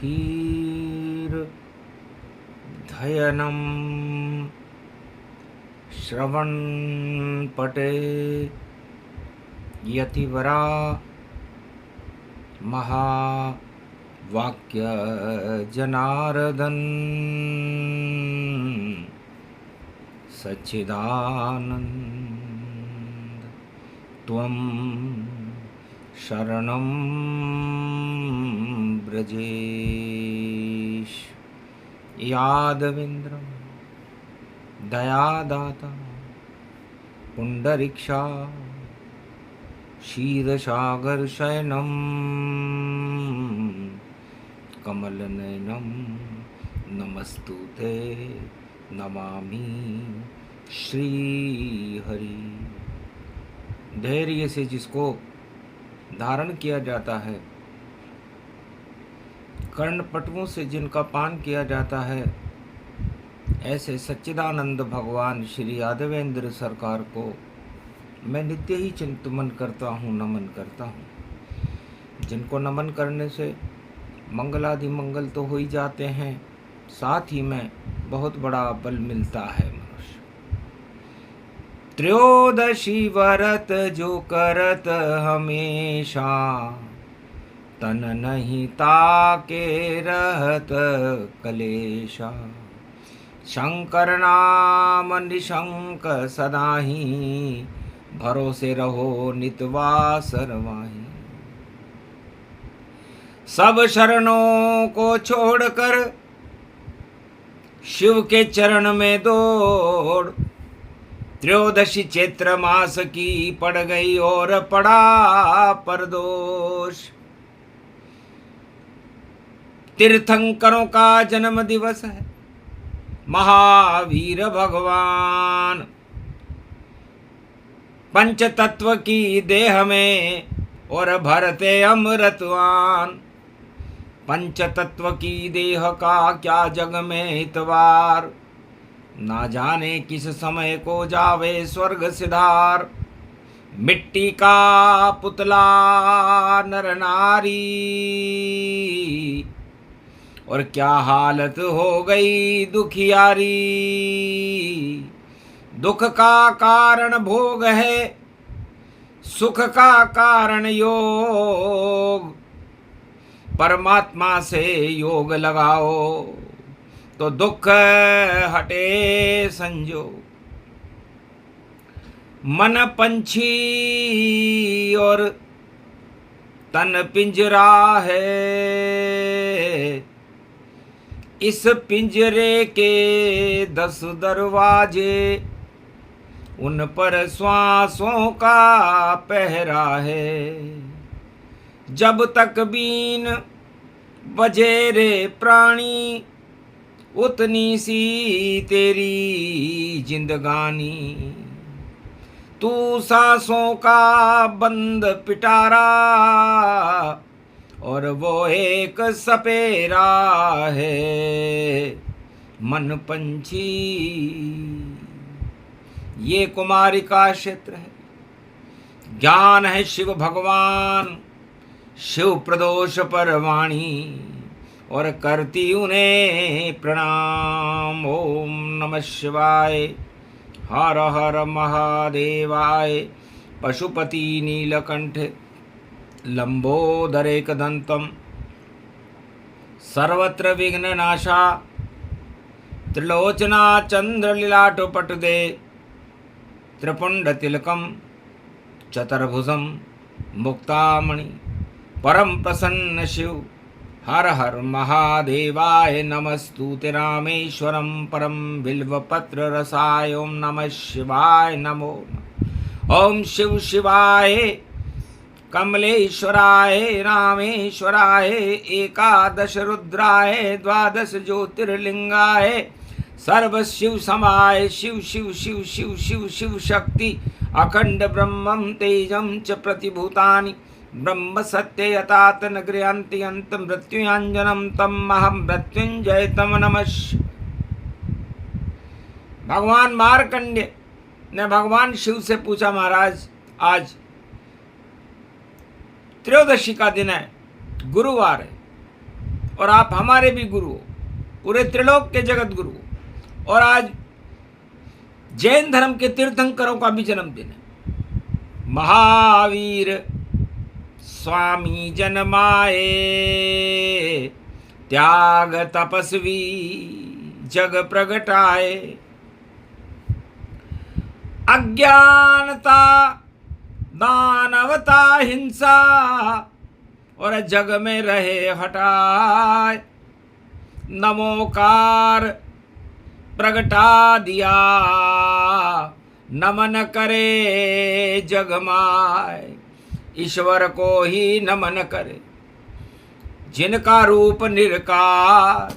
फिर धयनम श्रवण पटे यतिवरा महावाक्य जनार्दन सच्चिदानंद त्वं शरणं ब्रजेश। यादवेन्द्रं दयादाता पुंडरीक्षा क्षीरसागर शयनं कमलनयनं नमस्तुते नमामि श्रीहरि। धैर्य से जिसको धारण किया जाता है, कर्णपटुओं से जिनका पान किया जाता है, ऐसे सच्चिदानंद भगवान श्री यादवेंद्र सरकार को मैं नित्य ही चिंतन करता हूँ, नमन करता हूँ। जिनको नमन करने से मंगलादि मंगल तो हो ही जाते हैं, साथ ही में बहुत बड़ा बल मिलता है मनुष्य। त्रयोदशी व्रत जो करत हमेशा, तन नहीं ताके रहत कलेशा। शंकर नाम निशंक सदाही, भरोसे रहो नितवास रवाही। सब शरणों को छोड़कर शिव के चरण में दौड़। त्रयोदशी चैत्र मास की पड़ गई और पड़ा परदोष। तीर्थंकरों का जन्म दिवस है, महावीर भगवान पंच तत्व की देह में और भरते अमृतवान। पंच तत्व की देह का क्या जग में इतवार, ना जाने किस समय को जावे स्वर्ग सिधार। मिट्टी का पुतला नर नारी, और क्या हालत हो गई दुखियारी। दुख का कारण भोग है, सुख का कारण योग। परमात्मा से योग लगाओ तो दुख हटे संजोग। मन पंछी और तन पिंजरा है, इस पिंजरे के 10 दरवाजे। उन पर श्वासों का पहरा है, जब तक बीन बजे रे प्राणी, उतनी सी तेरी जिंदगानी। तू सांसों का बंद पिटारा, और वो एक सपेरा है मन पंछी। ये कुमारी का क्षेत्र है, ज्ञान है शिव भगवान। शिव प्रदोष पर वाणी, और करती उन्हें प्रणाम। ओम नमः शिवाय, हर हर महादेवाय। पशुपति नीलकंठ लंबोदरेकदंतम, सर्वत्र विघ्ननाशा। त्रिलोचना चंद्रलीलाटपटुदे, त्रिपुंडतिलकम चतुर्भुजम मुक्तामणि। परम प्रसन्न शिव, हर हर महादेवाय। नमस्तुते रामेश्वरम परम बिल्वपत्र रसाय। ओम नमः शिवाय नमो नमः। ओम शिव शिवाय कमलेश्वराय रामेश्वराय। एकादश रुद्राय 12 ज्योतिर्लिंगाय। सर्व शिव समाय शिव शिव शिव शिव शिव शिव शक्ति। अखंड ब्रह्मं तेजं च प्रतिभूतानि। ब्रह्म सत्य यतात नगृहन्ति अंत मृत्युंजनम तम महं मृत्युंजय तम नमः। भगवान मार्कंडेय ने भगवान शिव से पूछा, महाराज आज त्रयोदशी का दिन है, गुरुवार है, और आप हमारे भी गुरु हो, पूरे त्रिलोक के जगत गुरु हो। और आज जैन धर्म के तीर्थंकरों का भी जन्मदिन है। महावीर स्वामी जन्माए, त्याग तपस्वी जग प्रगटाए। अज्ञानता दानवता हिंसा और जग में रहे हटाए। नमोकार प्रगटा दिया, नमन करे जगमाय। ईश्वर को ही नमन करे, जिनका रूप निरकार।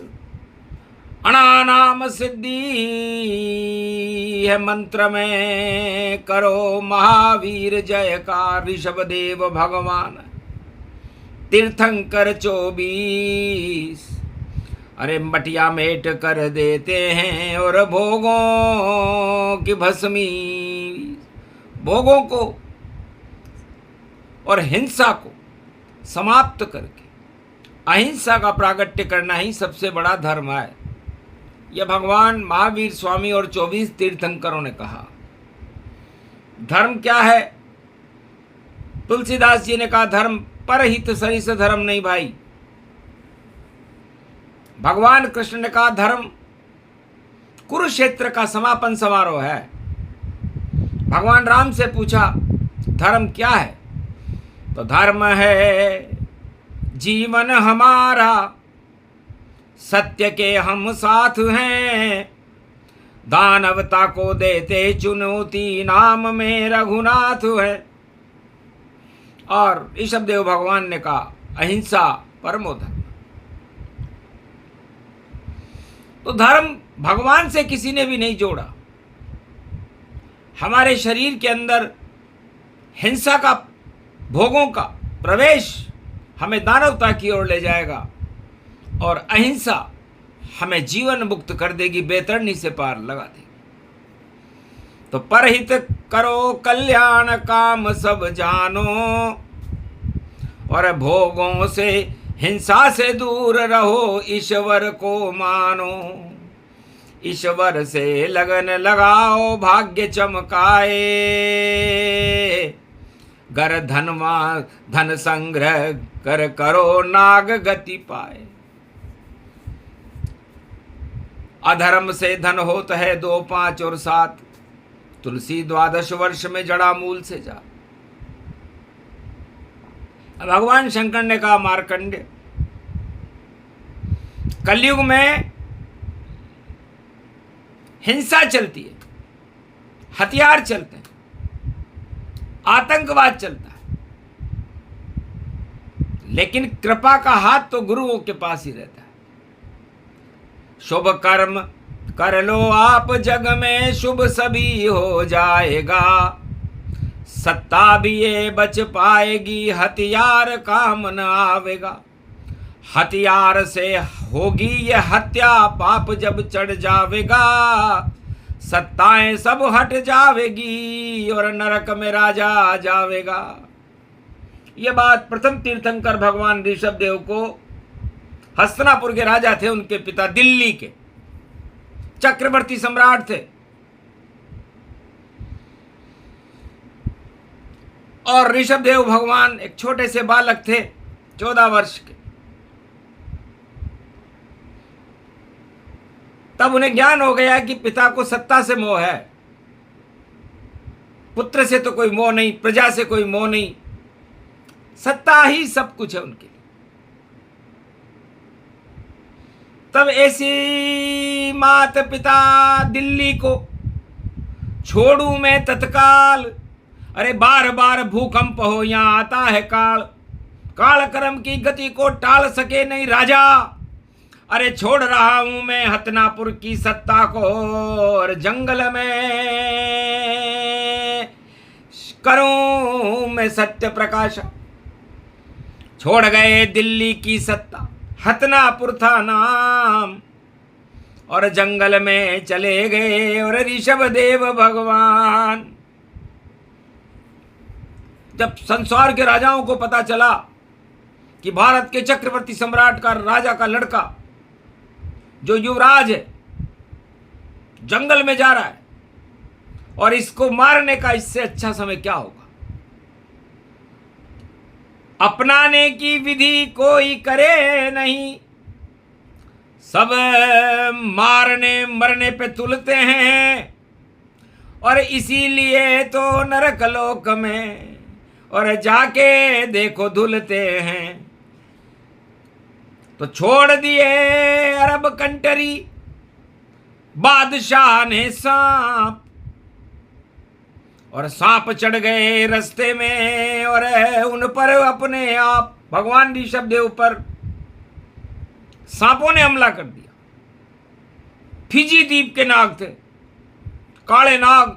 अणानाम सिद्धि है मंत्र में, करो महावीर जयकार। ऋषभदेव भगवान तीर्थंकर 24, अरे मटिया मेट कर देते हैं और भोगों की भस्मी। भोगों को और हिंसा को समाप्त करके अहिंसा का प्रागट्य करना ही सबसे बड़ा धर्म है। यह भगवान महावीर स्वामी और 24 तीर्थंकरों ने कहा। धर्म क्या है? तुलसीदास जी ने कहा, धर्म परहित सरिस धर्म नहीं भाई। भगवान कृष्ण ने कहा, धर्म कुरुक्षेत्र का समापन समारोह है। भगवान राम से पूछा, धर्म क्या है? तो धर्म है जीवन हमारा, सत्य के हम साथ हैं। दानवता को देते चुनौती, नाम में रघुनाथ है। और ऋषभदेव भगवान ने कहा, अहिंसा परमो धर्म। तो धर्म भगवान से किसी ने भी नहीं जोड़ा। हमारे शरीर के अंदर हिंसा का, भोगों का प्रवेश हमें दानवता की ओर ले जाएगा और अहिंसा हमें जीवन मुक्त कर देगी, बेतरनी से पार लगा देगी। तो परहित करो कल्याण काम सब जानो, और भोगों से हिंसा से दूर रहो, ईश्वर को मानो। ईश्वर से लगन लगाओ, भाग्य चमकाए। गर धन संग्रह कर करो, नाग गति पाए। अधर्म से धन होता है 2, 5 और 7। तुलसी 12 वर्ष में जड़ा मूल से जा। भगवान शंकर ने कहा, मार्कंडेय, कलयुग में हिंसा चलती है, हथियार चलते हैं, आतंकवाद चलता है, लेकिन कृपा का हाथ तो गुरुओं के पास ही रहता है। शुभ कर्म कर लो आप, जग में शुभ सभी हो जाएगा। सत्ता भी ये बच पाएगी, हथियार काम न आवेगा। हथियार से होगी ये हत्या, पाप जब चढ़ जावेगा। सत्ताएं सब हट जावेगी और नरक में राजा आ जावेगा। ये बात प्रथम तीर्थंकर भगवान ऋषभदेव को, हस्तिनापुर के राजा थे, उनके पिता दिल्ली के चक्रवर्ती सम्राट थे, और ऋषभदेव भगवान एक छोटे से बालक थे, 14 वर्ष के। तब उन्हें ज्ञान हो गया कि पिता को सत्ता से मोह है, पुत्र से तो कोई मोह नहीं, प्रजा से कोई मोह नहीं, सत्ता ही सब कुछ है उनके लिए। तब ऐसी माता पिता दिल्ली को छोड़ू मैं तत्काल। अरे बार बार भूकंप हो, यहां आता है काल। काल कर्म की गति को टाल सके नहीं राजा। अरे छोड़ रहा हूं मैं हस्तिनापुर की सत्ता को, और जंगल में करूं मैं सत्य प्रकाश। छोड़ गए दिल्ली की सत्ता, हस्तिनापुर था नाम, और जंगल में चले गए और ऋषभदेव भगवान। जब संसार के राजाओं को पता चला कि भारत के चक्रवर्ती सम्राट का, राजा का लड़का जो युवराज है जंगल में जा रहा है, और इसको मारने का इससे अच्छा समय क्या होगा। अपनाने की विधि कोई करे नहीं, सब मारने मरने पे तुलते हैं, और इसीलिए तो नरक लोक में और जाके देखो धुलते हैं। तो छोड़ दिए अरब कंट्री बादशाह ने सांप, और सांप चढ़ गए रास्ते में, और उन पर अपने आप भगवान ऋषभदेव पर सांपों ने हमला कर दिया। फिजी द्वीप के नाग थे, काले नाग।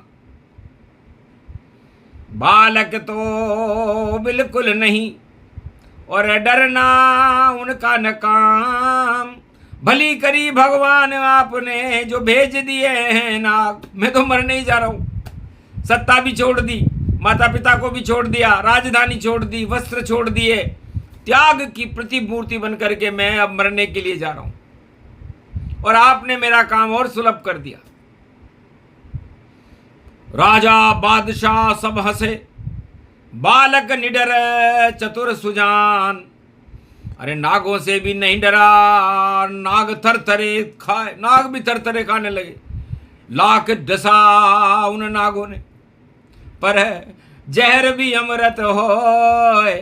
बालक तो बिल्कुल नहीं, और डरना उनका न काम। भली करी भगवान आपने जो भेज दिए हैं नाग। मैं तो मरने ही जा रहा हूं, सत्ता भी छोड़ दी, माता पिता को भी छोड़ दिया, राजधानी छोड़ दी, वस्त्र छोड़ दिए, त्याग की प्रतिमूर्ति बन करके मैं अब मरने के लिए जा रहा हूं, और आपने मेरा काम और सुलभ कर दिया। राजा बादशाह सब हंसे, बालक निडर चतुर सुजान। अरे नागों से भी नहीं डरा, नाग थरथरे खाए, नाग भी थरथरे खाने लगे। लाख डसा उन नागों ने, पर जहर भी अमृत होए,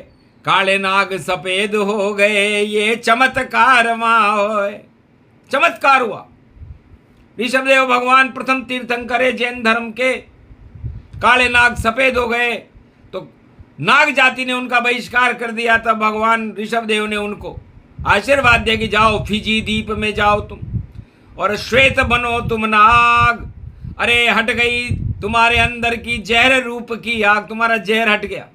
काले नाग सफेद हो गए, ये चमत्कार होए। चमत्कार हुआ। ऋषभदेव भगवान प्रथम तीर्थंकर है जैन धर्म के, काले नाग सफेद हो गए, तो नाग जाति ने उनका बहिष्कार कर दिया। तब भगवान ऋषभदेव ने उनको आशीर्वाद दिया कि जाओ फिजी द्वीप में जाओ तुम, और श्वेत बनो तुम नाग। अरे हट गई तुम्हारे अंदर की जहर रूप की आग, तुम्हारा जहर हट गया।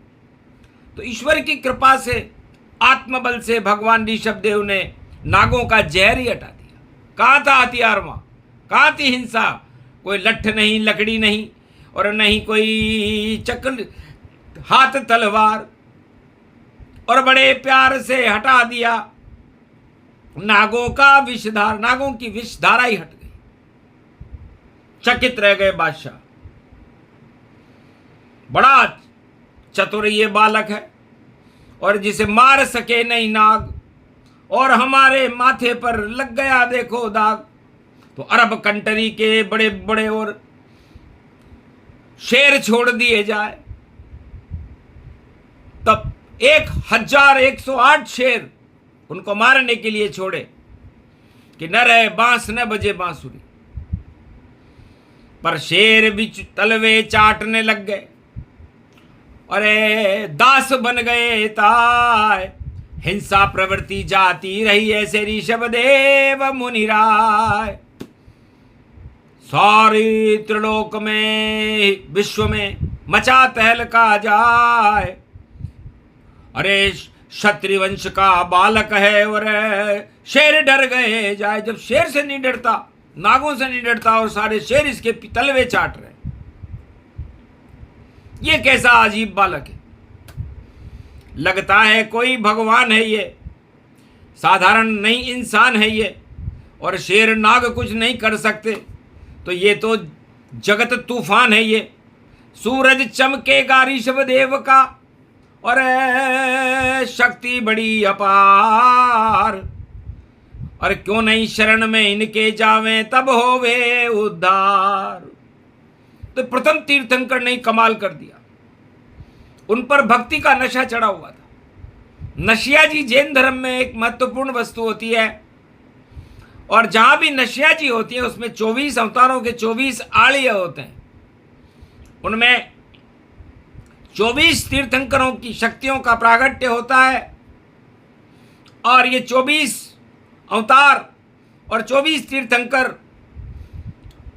तो ईश्वर की कृपा से, आत्मबल से भगवान ऋषभदेव ने नागों का जहर ही हटा दिया। कहाँ था हथियार वहां, कहाँ थी हिंसा? कोई लठ नहीं, लकड़ी नहीं, और नहीं कोई चक्र, हाथ तलवार, और बड़े प्यार से हटा दिया नागों का विषधार। नागों की विषधारा ही हट गई। चकित रह गए बादशाह। बड़ा चतुर ये बालक है, और जिसे मार सके नहीं नाग, और हमारे माथे पर लग गया देखो दाग। तो अरब कंट्री के बड़े बड़े और शेर छोड़ दिए जाए। तब 1108 शेर उनको मारने के लिए छोड़े कि न रहे बांस न बजे बांसुरी। पर शेर भी तलवे चाटने लग गए, अरे दास बन गए ताय। हिंसा प्रवृत्ति जाती रही ऐसे ऋषभदेव मुनिराय। सारी त्रिलोक में, विश्व में मचा तहलका जाए। अरे क्षत्रिय वंश का बालक है, और शेर डर गए जाए। जब शेर से नहीं डरता, नागों से नहीं डरता, और सारे शेर इसके तलवे चाट रहे, ये कैसा अजीब बालक है। लगता है कोई भगवान है ये, साधारण नहीं इंसान है ये, और शेर नाग कुछ नहीं कर सकते, तो ये तो जगत तूफान है ये। सूरज चमकेगा ऋषभदेव का, और शक्ति बड़ी अपार, और क्यों नहीं शरण में इनके जावें तब होवे उद्धार। तो प्रथम तीर्थंकर ने कमाल कर दिया। उन पर भक्ति का नशा चढ़ा हुआ था। नशिया जी जैन धर्म में एक महत्वपूर्ण वस्तु होती है, और जहां भी नशिया जी होती है उसमें 24 अवतारों के 24 आलय होते हैं। उनमें 24 तीर्थंकरों की शक्तियों का प्रागट्य होता है, और ये 24 अवतार और 24 तीर्थंकर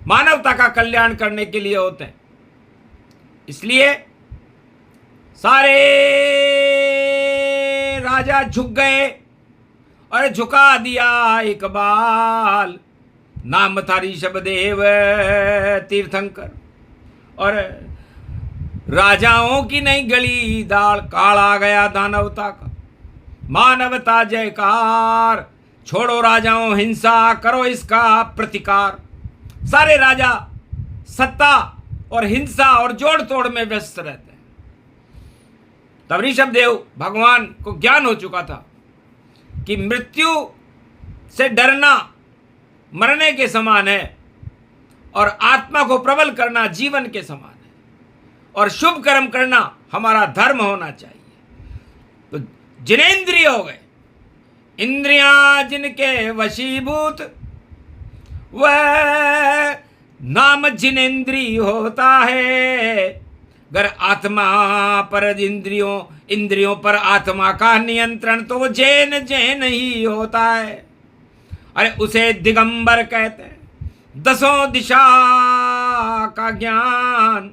मानवता का कल्याण करने के लिए होते हैं। इसलिए सारे राजा झुक गए, और झुका दिया एक बाल। नाम था ऋषभदेव तीर्थंकर, और राजाओं की नहीं गली दाल, काल आ गया दानवता का। मानवता जयकार, छोड़ो राजाओं हिंसा, करो इसका प्रतिकार। सारे राजा सत्ता और हिंसा और जोड़ तोड़ में व्यस्त रहते हैं। तब ऋषभदेव भगवान को ज्ञान हो चुका था कि मृत्यु से डरना मरने के समान है और आत्मा को प्रबल करना जीवन के समान है, और शुभ कर्म करना हमारा धर्म होना चाहिए। तो जिनेंद्रिय हो गए, इंद्रियां जिनके वशीभूत, वह नाम जिनेंद्रिय होता है। अगर आत्मा पर इंद्रियों पर आत्मा का नियंत्रण, तो वो जैन ही होता है। अरे उसे दिगंबर कहते हैं। दसों दिशा का ज्ञान,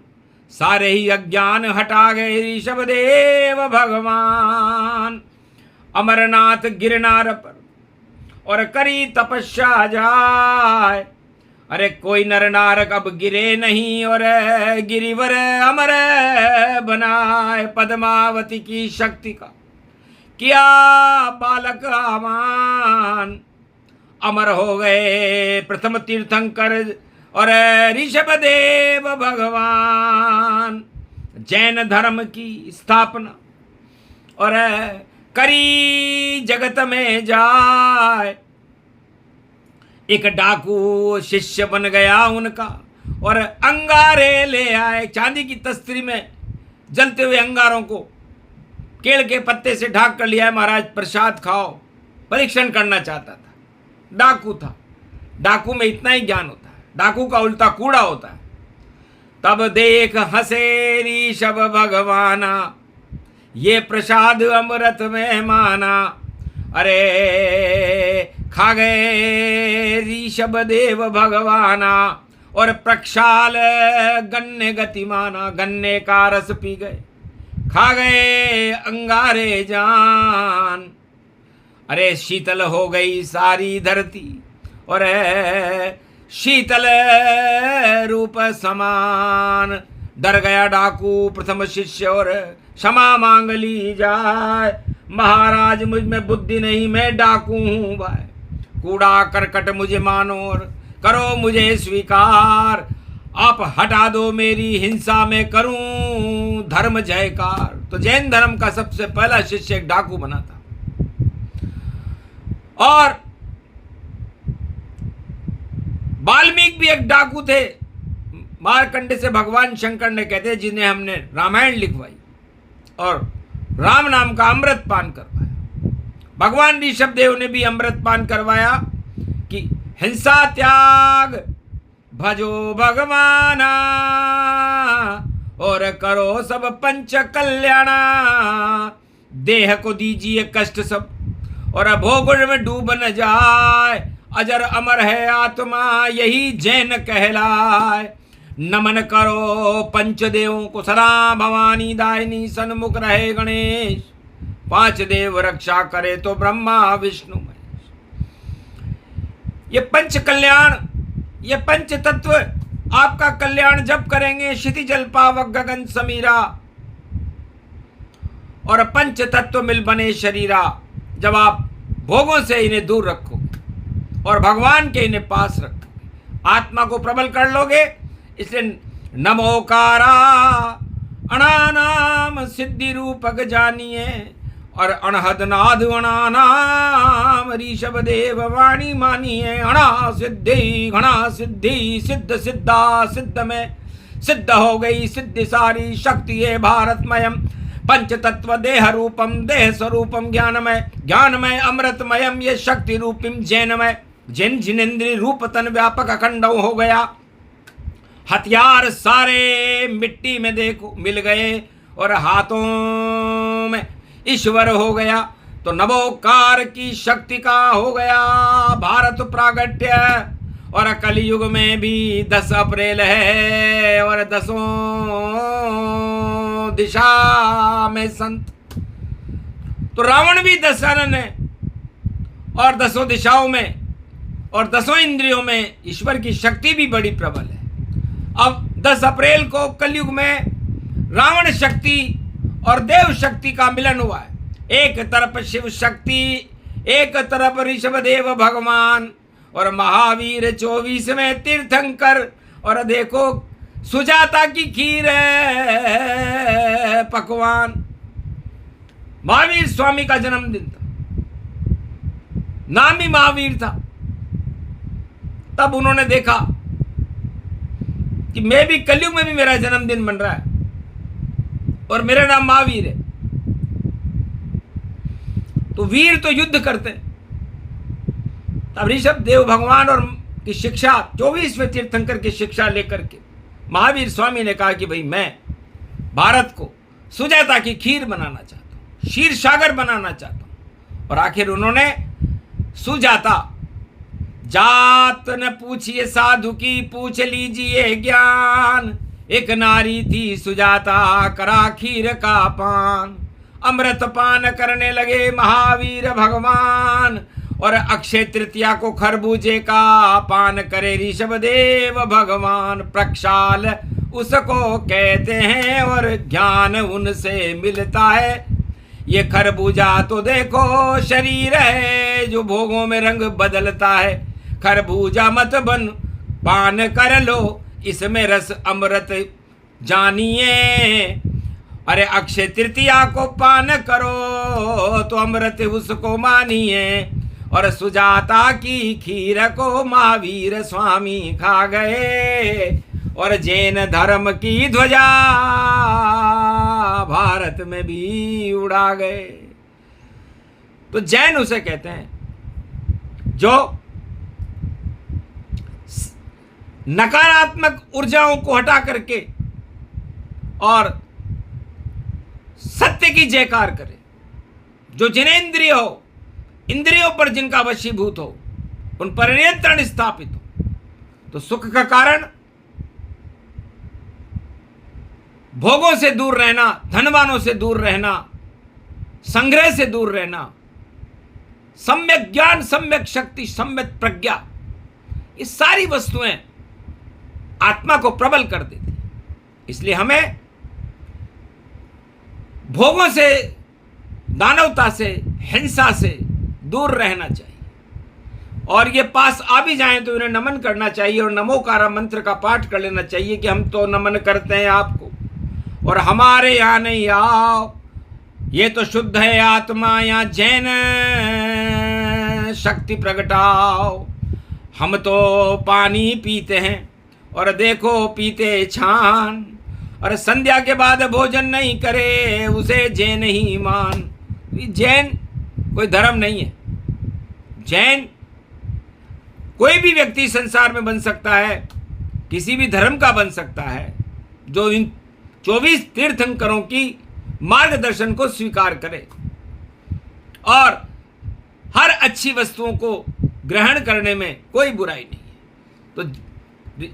सारे ही अज्ञान हटा गए ऋषभदेव भगवान। अमरनाथ गिरनार पर और करी तपस्या जाए। अरे कोई नर नारक अब गिरे नहीं, और गिरिवर अमर बनाए। पद्मावती की शक्ति का किया बालक आह्वान, अमर हो गए प्रथम तीर्थंकर और ऋषभदेव भगवान। जैन धर्म की स्थापना और करी जगत में जाए। एक डाकू शिष्य बन गया उनका, और अंगारे ले आए। चांदी की तस्तरी में जलते हुए अंगारों को केल के पत्ते से ढाक कर लिया है। महाराज प्रसाद खाओ, परीक्षण करना चाहता था। डाकू था, डाकू में इतना ही ज्ञान होता है, डाकू का उल्टा कूड़ा होता है। तब देख हंसे ऋषभ भगवाना, ये प्रसाद अमृत में माना। अरे खा गए ऋषभ देव भगवाना, और प्रक्षाल गन्ने गतिमाना, गन्ने का रस पी गए, खा गए अंगारे जान। अरे शीतल हो गई सारी धरती, और शीतल रूप समान। डर गया डाकू प्रथम शिष्य, और क्षमा मांग ली जाए। महाराज मुझ में बुद्धि नहीं, मैं डाकू हूं भाई। कूड़ा करकट मुझे मानो और करो मुझे स्वीकार। आप हटा दो मेरी हिंसा में करूं धर्म जयकार। तो जैन धर्म का सबसे पहला शिष्य एक डाकू बना था। और वाल्मीकि भी एक डाकू थे। मारकंडे से भगवान शंकर ने कहते, जिन्हें हमने रामायण लिखवाई और राम नाम का अमृत पान करवाया। भगवान ऋषभदेव ने भी अमृत पान करवाया कि हिंसा त्याग भजो भगवाना, और करो सब पंच कल्याणा। देह को दीजिए कष्ट सब, और भोगुण में डूब न जाए। अजर अमर है आत्मा, यही जैन कहलाए। नमन करो पंचदेवों को सदा, भवानी दायनी सन्मुख रहे गणेश। पांच देव रक्षा करे तो ब्रह्मा विष्णु महेश। ये पंच कल्याण, ये पंच तत्व आपका कल्याण जब करेंगे। क्षिति जल पावक गगन समीरा, और पंच तत्व मिल बने शरीरा। जब आप भोगों से इन्हें दूर रखोगे और भगवान के इन्हें पास रखोगे, आत्मा को प्रबल कर लोगे। इसलिए नमोकारा अणानाम सिद्धि रूपक जानिए, और अणहद नाद अणानाम ऋषभदेव वाणी मानिए। अणा सिद्धि सिद्ध सिद्धा, सिद्ध में सिद्ध हो गई सिद्धि सारी। शक्ति है भारतमयम पंच तत्व देह रूपम, देह स्वरूपम ज्ञानमय, ज्ञानमय अमृतमयम ये शक्ति रूपिम जैनमय। जैन जिनेन्द्रिय रूप तन व्यापक अखंड हो गया। हथियार सारे मिट्टी में देखो मिल गए, और हाथों में ईश्वर हो गया। तो नवोकार की शक्ति का हो गया भारत प्रागट्य। और कलयुग में भी 10 अप्रैल है, और 10 दिशा में संत। तो रावण भी दशानन है, और 10 दिशाओं में और 10 इंद्रियों में ईश्वर की शक्ति भी बड़ी प्रबल है। अब 10 अप्रैल को कलयुग में रावण शक्ति और देव शक्ति का मिलन हुआ है। एक तरफ शिव शक्ति, एक तरफ ऋषभदेव भगवान और महावीर 24वें तीर्थंकर। और देखो सुजाता की खीर है पकवान। महावीर स्वामी का जन्मदिन था, नाम ही महावीर था। तब उन्होंने देखा कि मैं भी कलयुग में भी मेरा जन्मदिन बन रहा है और मेरा नाम महावीर है। तो वीर तो युद्ध करते हैं। तब ऋषभ देव भगवान और की शिक्षा, 24वें तीर्थंकर की शिक्षा लेकर के महावीर स्वामी ने कहा कि भाई मैं भारत को सुजाता की खीर बनाना चाहता हूं, क्षीर सागर बनाना चाहता हूं। और आखिर उन्होंने सुजाता, जात न पूछिए साधु की पूछ लीजिए ज्ञान, एक नारी थी सुजाता करा खीर का पान। अमृत पान करने लगे महावीर भगवान और अक्षय तृतीया को खरबूजे का पान करे ऋषभदेव भगवान। प्रक्षाल उसको कहते हैं और ज्ञान उनसे मिलता है। ये खरबूजा तो देखो शरीर है जो भोगों में रंग बदलता है। खरबूजा मत बन पान कर लो, इसमें रस अमृत जानिए। अरे अक्षय तृतीया को पान करो तो अमृत उसको मानिए। और सुजाता की खीर को महावीर स्वामी खा गए और जैन धर्म की ध्वजा भारत में भी उड़ा गए। तो जैन उसे कहते हैं जो नकारात्मक ऊर्जाओं को हटा करके और सत्य की जयकार करे, जो जिनेंद्रिय हो, इंद्रियों पर जिनका वशीभूत हो, उन पर नियंत्रण स्थापित हो। तो सुख का कारण भोगों से दूर रहना, धनवानों से दूर रहना, संग्रह से दूर रहना, सम्यक ज्ञान, सम्यक शक्ति, सम्यक प्रज्ञा, ये सारी वस्तुएं आत्मा को प्रबल कर देती। इसलिए हमें भोगों से, दानवता से, हिंसा से दूर रहना चाहिए। और ये पास आ भी जाएं तो इन्हें नमन करना चाहिए और नमोकारा मंत्र का पाठ कर लेना चाहिए कि हम तो नमन करते हैं आपको और हमारे यहाँ नहीं आओ। ये तो शुद्ध है आत्मा, यहाँ जैन शक्ति प्रगटाओ। हम तो पानी पीते हैं और देखो पीते छान, और संध्या के बाद भोजन नहीं करे उसे जैन ही मान। जैन कोई धर्म नहीं है। जैन कोई भी व्यक्ति संसार में बन सकता है, किसी भी धर्म का बन सकता है, जो इन 24 तीर्थंकरों की मार्गदर्शन को स्वीकार करे और हर अच्छी वस्तुओं को ग्रहण करने में कोई बुराई नहीं है। तो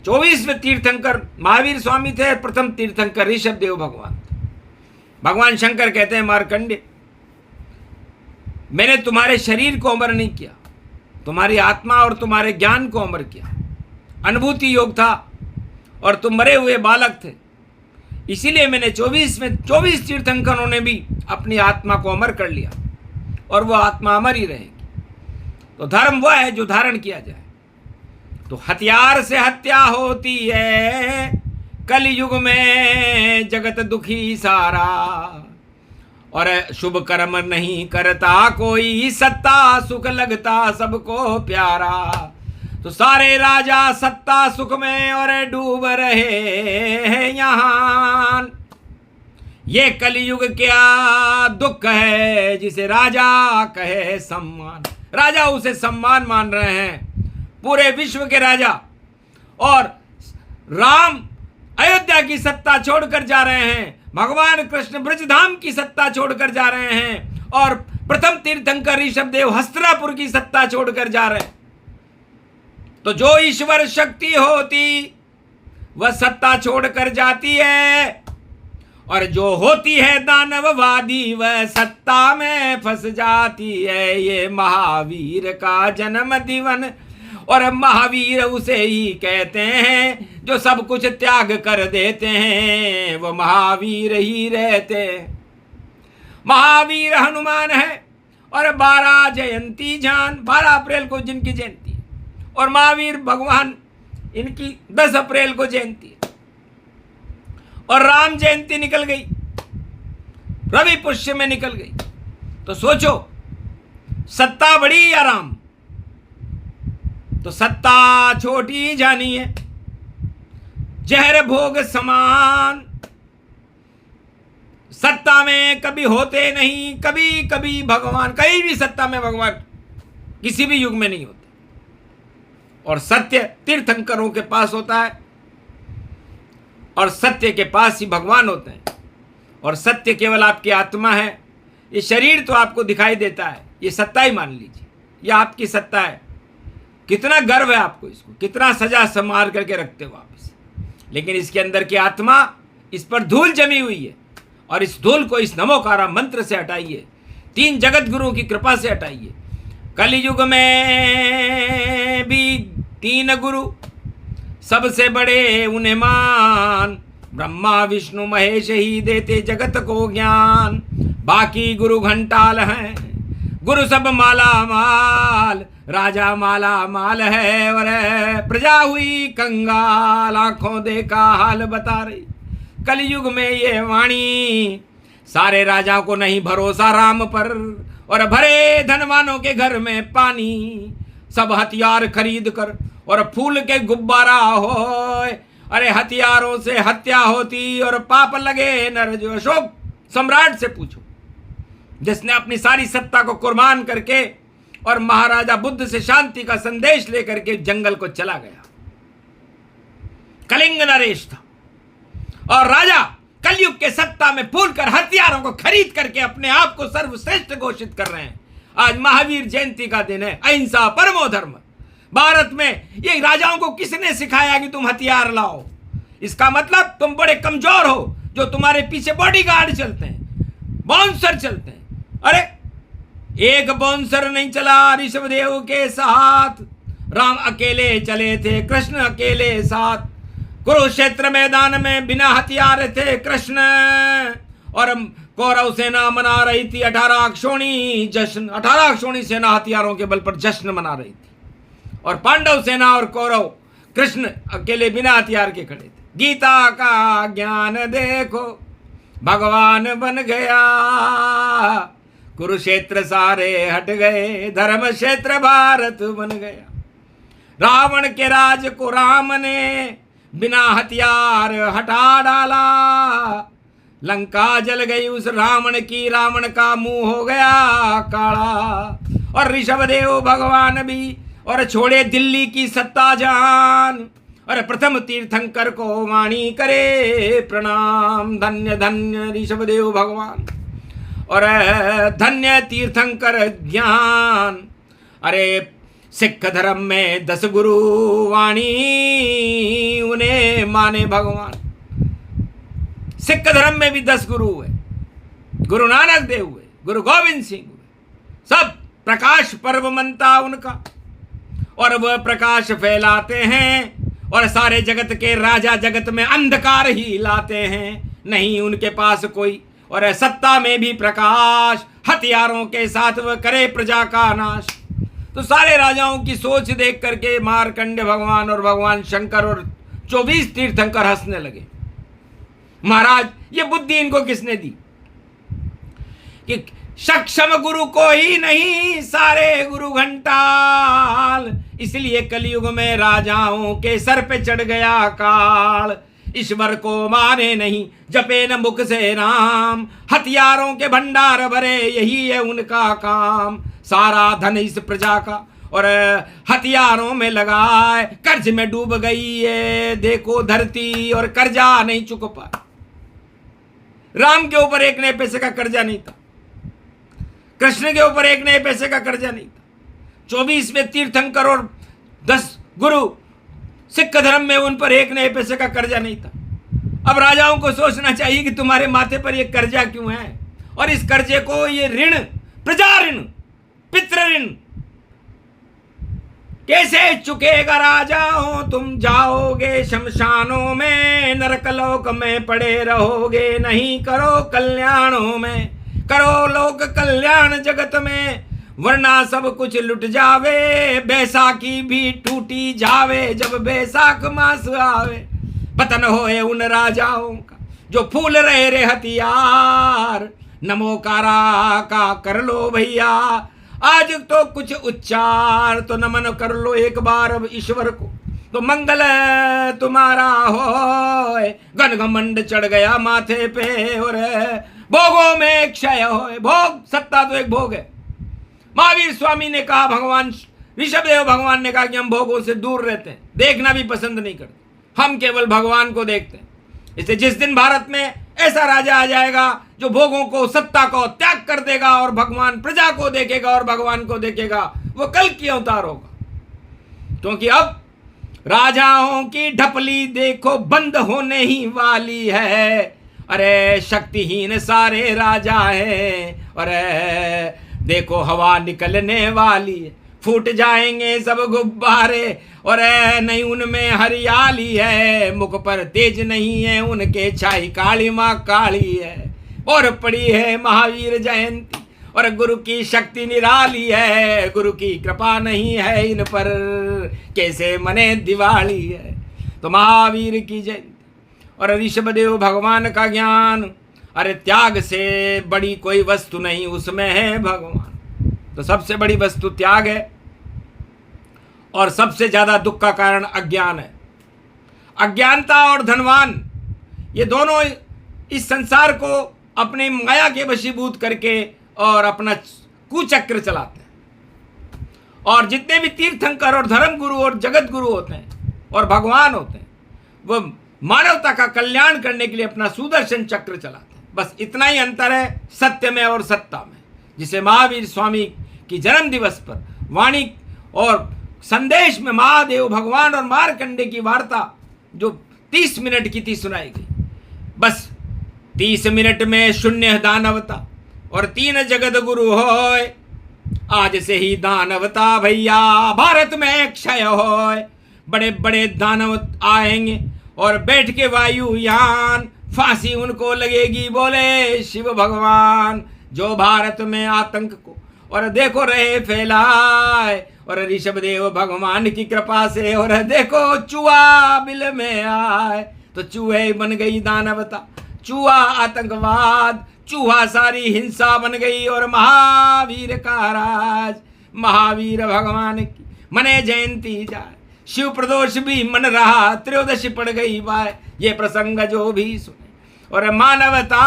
24वें तीर्थंकर महावीर स्वामी थे। प्रथम तीर्थंकर ऋषभदेव भगवान थे। भगवान शंकर कहते हैं मार्कंडेय, मैंने तुम्हारे शरीर को अमर नहीं किया, तुम्हारी आत्मा और तुम्हारे ज्ञान को अमर किया। अनुभूति योग था और तुम मरे हुए बालक थे, इसीलिए मैंने 24 तीर्थंकरों ने भी अपनी आत्मा को अमर कर लिया और वो आत्मा अमर ही रहेगी। तो धर्म वह है जो धारण किया जाए। तो हथियार से हत्या होती है कलयुग में, जगत दुखी सारा, और शुभ कर्म नहीं करता कोई, सत्ता सुख लगता सबको प्यारा। तो सारे राजा सत्ता सुख में और डूब रहे हैं यहाँ। ये कलयुग क्या दुख है जिसे राजा कहे सम्मान। राजा उसे सम्मान मान रहे हैं, पूरे विश्व के राजा। और राम अयोध्या की सत्ता छोड़कर जा रहे हैं, भगवान कृष्ण ब्रजधाम की सत्ता छोड़कर जा रहे हैं, और प्रथम तीर्थंकर ऋषभदेव हस्तिनापुर की सत्ता छोड़कर जा रहे हैं। तो जो ईश्वर शक्ति होती वह सत्ता छोड़कर जाती है, और जो होती है दानववादी वह सत्ता में फंस जाती है। ये महावीर का जन्म दिवन, और महावीर उसे ही कहते हैं जो सब कुछ त्याग कर देते हैं, वो महावीर ही रहते हैं। महावीर हनुमान है और 12 जयंती जान, 12 अप्रैल को जिनकी जयंती है, और महावीर भगवान इनकी 10 अप्रैल को जयंती है, और राम जयंती निकल गई, रवि पुष्य में निकल गई। तो सोचो सत्ता बड़ी या राम? तो सत्ता छोटी जानी है, जहर भोग समान। सत्ता में कभी होते नहीं, कभी कभी भगवान, कहीं भी सत्ता में भगवान किसी भी युग में नहीं होते। और सत्य तीर्थंकरों के पास होता है, और सत्य के पास ही भगवान होते हैं। और सत्य केवल आपकी आत्मा है। ये शरीर तो आपको दिखाई देता है, ये सत्ता ही मान लीजिए, ये आपकी सत्ता है। कितना गर्व है आपको, इसको कितना सजा संवार करके रखते हो आप इसे, लेकिन इसके अंदर की आत्मा, इस पर धूल जमी हुई है, और इस धूल को इस नमोकारा मंत्र से हटाइए, 3 जगत गुरुओं की कृपा से हटाइए। कलयुग में भी 3 गुरु, सबसे बड़े उन्हें मान, ब्रह्मा विष्णु महेश ही देते जगत को ज्ञान। बाकी गुरु घंटाल हैं, गुरु सब माला माल, राजा माला माल है, और प्रजा हुई कंगाल, आंखों देखा हाल बता रही। कलयुग में ये वाणी, सारे राजा को नहीं भरोसा राम पर, और भरे धनवानों के घर में पानी। सब हथियार खरीद कर और फूल के गुब्बारा हो, अरे हथियारों से हत्या होती और पाप लगे नर जो। अशोक सम्राट से पूछो, जिसने अपनी सारी सत्ता को कुर्बान करके और महाराजा बुद्ध से शांति का संदेश लेकर के जंगल को चला गया। कलिंग नरेश था, और राजा कलयुग के सत्ता में फूल कर हथियारों को खरीद करके अपने आप को सर्वश्रेष्ठ घोषित कर रहे हैं। आज महावीर जयंती का दिन है, अहिंसा परमो धर्म। भारत में ये राजाओं को किसने सिखाया कि तुम हथियार लाओ? इसका मतलब तुम बड़े कमजोर हो, जो तुम्हारे पीछे बॉडीगार्ड चलते हैं, बाउंसर चलते हैं। अरे एक बाउंसर नहीं चला ऋषभदेव के साथ, राम अकेले चले थे, कृष्ण अकेले साथ। कुरुक्षेत्र मैदान में बिना हथियार थे कृष्ण, और कौरव सेना मना रही थी 18 अक्षोणी जश्न। 18 अक्षोणी सेना हथियारों के बल पर जश्न मना रही थी, और पांडव सेना और कौरव कृष्ण अकेले बिना हथियार के खड़े थे। गीता का ज्ञान देखो भगवान बन गया, कुरुक्षेत्र सारे हट गए, धर्म क्षेत्र भारत बन गया। रावण के राज को राम ने बिना हथियार हटा डाला, लंका जल गई उस रावण की, रावण का मुंह हो गया काला। और ऋषभदेव भगवान भी और छोड़े दिल्ली की सत्ता जान, और प्रथम तीर्थंकर को वाणी करे प्रणाम। धन्य धन्य ऋषभदेव भगवान, और धन्य तीर्थंकर ज्ञान। अरे सिख धर्म में 10 गुरु वाणी, उन्हें माने भगवान। सिख धर्म में भी 10 गुरु हुए, गुरु नानक देव हुए, गुरु गोविंद सिंह हुए। सब प्रकाश पर्व मनता उनका, और वह प्रकाश फैलाते हैं, और सारे जगत के राजा जगत में अंधकार ही लाते हैं। नहीं उनके पास कोई, और सत्ता में भी प्रकाश, हथियारों के साथ वह करे प्रजा का नाश। तो सारे राजाओं की सोच देख करके मार्कंडे भगवान और भगवान शंकर और 24 तीर्थंकर हंसने लगे। महाराज ये बुद्धि इनको किसने दी कि सक्षम गुरु को ही नहीं सारे गुरु घंटाल। इसलिए कलयुग में राजाओं के सर पे चढ़ गया काल। ईश्वर को माने नहीं, जपे न मुख से नाम, हथियारों के भंडार भरे यही है उनका काम। सारा धन इस प्रजा का और हथियारों में लगाए, कर्ज में डूब गई है देखो धरती, और कर्जा नहीं चुक पाए। राम के ऊपर 1 नए पैसे का कर्जा नहीं था, कृष्ण के ऊपर 1 नए पैसे का कर्जा नहीं था। 24वें तीर्थंकर और 10 गुरु सिख धर्म में, उन पर 1 नए पैसे का कर्जा नहीं था। अब राजाओं को सोचना चाहिए कि तुम्हारे माथे पर यह कर्जा क्यों है, और इस कर्जे को, ये ऋण, प्रजा ऋण, पितृ ऋण कैसे चुकेगा राजाओं। तुम जाओगे शमशानों में, नरकलोक में पड़े रहोगे, नहीं करो कल्याणों में। करो लोक कल्याण जगत में, वरना सब कुछ लुट जावे। बैसाखी भी टूटी जावे जब बैसाख मास आवे। पतन होए उन राजाओं का जो फूल रहे रे हथियार। नमोकारा का कर लो भैया आज तो कुछ उच्चार। तो नमन कर लो एक बार अब ईश्वर को, तो मंगल तुम्हारा हो। घन घमंड चढ़ गया माथे पे और भोगों में क्षय हो। भोग, सत्ता तो एक भोग है। महावीर स्वामी ने कहा, भगवान ऋषभदेव भगवान ने कहा कि हम भोगों से दूर रहते हैं, देखना भी पसंद नहीं करते, हम केवल भगवान को देखते हैं। इसलिए जिस दिन भारत में ऐसा राजा आ जाएगा जो भोगों को, सत्ता को त्याग कर देगा और भगवान प्रजा को देखेगा और भगवान को देखेगा, वो कल की अवतार होगा। क्योंकि अब राजाओं की ढपली देखो बंद होने ही वाली है। अरे शक्तिहीन सारे राजा हैं, अरे देखो हवा निकलने वाली है, फूट जाएंगे सब गुब्बारे। और नहीं उनमें हरियाली है, मुख पर तेज नहीं है उनके, छाई काली माँ काली है। और पड़ी है महावीर जयंती और गुरु की शक्ति निराली है। गुरु की कृपा नहीं है इन पर, कैसे मने दिवाली है। तो महावीर की जयंती और ऋषभदेव भगवान का ज्ञान, अरे त्याग से बड़ी कोई वस्तु नहीं उसमें है भगवान। तो सबसे बड़ी वस्तु त्याग है और सबसे ज्यादा दुख का कारण अज्ञान है। अज्ञानता और धनवान ये दोनों इस संसार को अपने माया के वशीभूत करके और अपना कुचक्र चलाते हैं। और जितने भी तीर्थंकर और धर्म गुरु और जगत गुरु होते हैं और भगवान होते हैं, वो मानवता का कल्याण करने के लिए अपना सुदर्शन चक्र चलाते हैं। बस इतना ही अंतर है सत्य में और सत्ता में, जिसे महावीर स्वामी की जन्म दिवस पर वाणी और संदेश में महादेव भगवान और मार्कंडे की वार्ता जो 30 मिनट की थी सुनाई गई। बस 30 मिनट में शून्य दानवता और 3 जगत गुरु होय। आज से ही दानवता भैया भारत में क्षय होय। बड़े बड़े दानव आएंगे और बैठ के वायुयान, फांसी उनको लगेगी बोले शिव भगवान, जो भारत में आतंक को और देखो रहे फैलाए। और ऋषभदेव भगवान की कृपा से और देखो चूहा बिल में आए। तो चूहे बन गई दानवता, चूहा आतंकवाद, चूहा सारी हिंसा बन गई और महावीर का राज। महावीर भगवान की मने जयंती जाए, शिव प्रदोष भी मन रहा, त्रयोदशी पड़ गई बाय। ये प्रसंग जो भी सुने और मानवता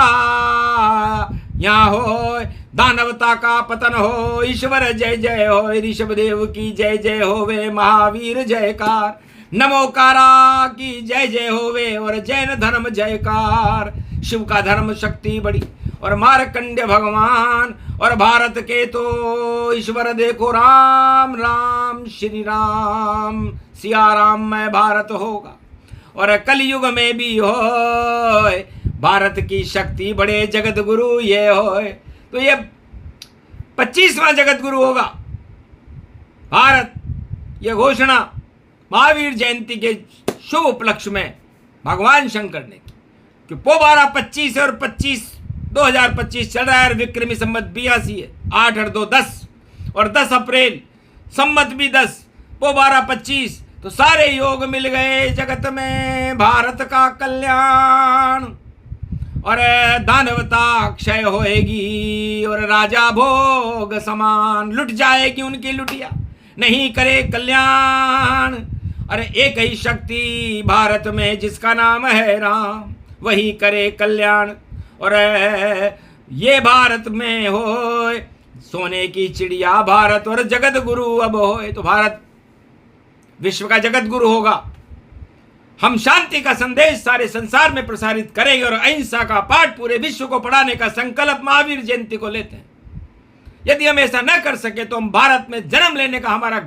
यहाँ हो, दानवता का पतन हो। ईश्वर जय जय हो, ऋषभदेव की जय जय होवे, महावीर जयकार। नमोकारा की जय जय होवे और जैन धर्म जयकार। शिव का धर्म शक्ति बड़ी और मार्कंड्य भगवान और भारत के तो ईश्वर देखो राम राम श्री राम सिया राम में भारत होगा। और कलयुग में भी हो भारत की शक्ति बड़े जगत गुरु ये हो। तो ये 25वां जगत गुरु होगा भारत। ये घोषणा महावीर जयंती के शुभ उपलक्ष्य में भगवान शंकर ने की कि पोबारा 25 और 25/2025 चल रहा है। विक्रमी संवत 82 है, 8 और 2 10 और 10 अप्रैल संवत भी 10 पोबारा 25। तो सारे योग मिल गए जगत में, भारत का कल्याण और दानवता क्षय होएगी और राजा भोग समान लुट जाएगी उनकी लुटिया, नहीं करे कल्याण। अरे एक ही शक्ति भारत में जिसका नाम है राम, वही करे कल्याण। और ये भारत में हो सोने की चिड़िया भारत और जगत गुरु अब होए। तो भारत विश्व का जगत गुरु होगा। हम शांति का संदेश सारे संसार में प्रसारित करेंगे और अहिंसा का पाठ पूरे विश्व को पढ़ाने का संकल्प महावीर जयंती को लेते हैं। यदि हम ऐसा न कर सके तो हम भारत में जन्म लेने का हमारा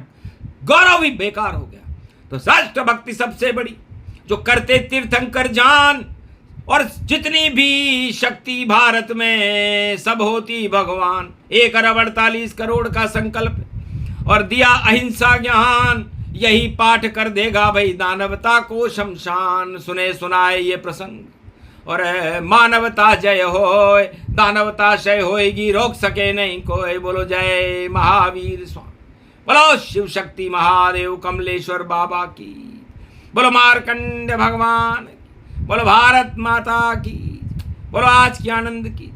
गौरव ही बेकार हो गया। तो राष्ट्र भक्ति सबसे बड़ी जो करते तीर्थंकर जान और जितनी भी शक्ति भारत में सब होती भगवान। 1 अरब 48 करोड़ का संकल्प और दिया अहिंसा ज्ञान, यही पाठ कर देगा भाई दानवता को शमशान। सुने सुनाए ये प्रसंग और मानवता जय होय, दानवता क्षय होएगी, रोक सके नहीं कोई। बोलो जय महावीर स्वामी, बोलो शिव शक्ति महादेव कमलेश्वर बाबा की, बोलो मार्कंड भगवान की, बोलो भारत माता की, बोलो आज की आनंद की।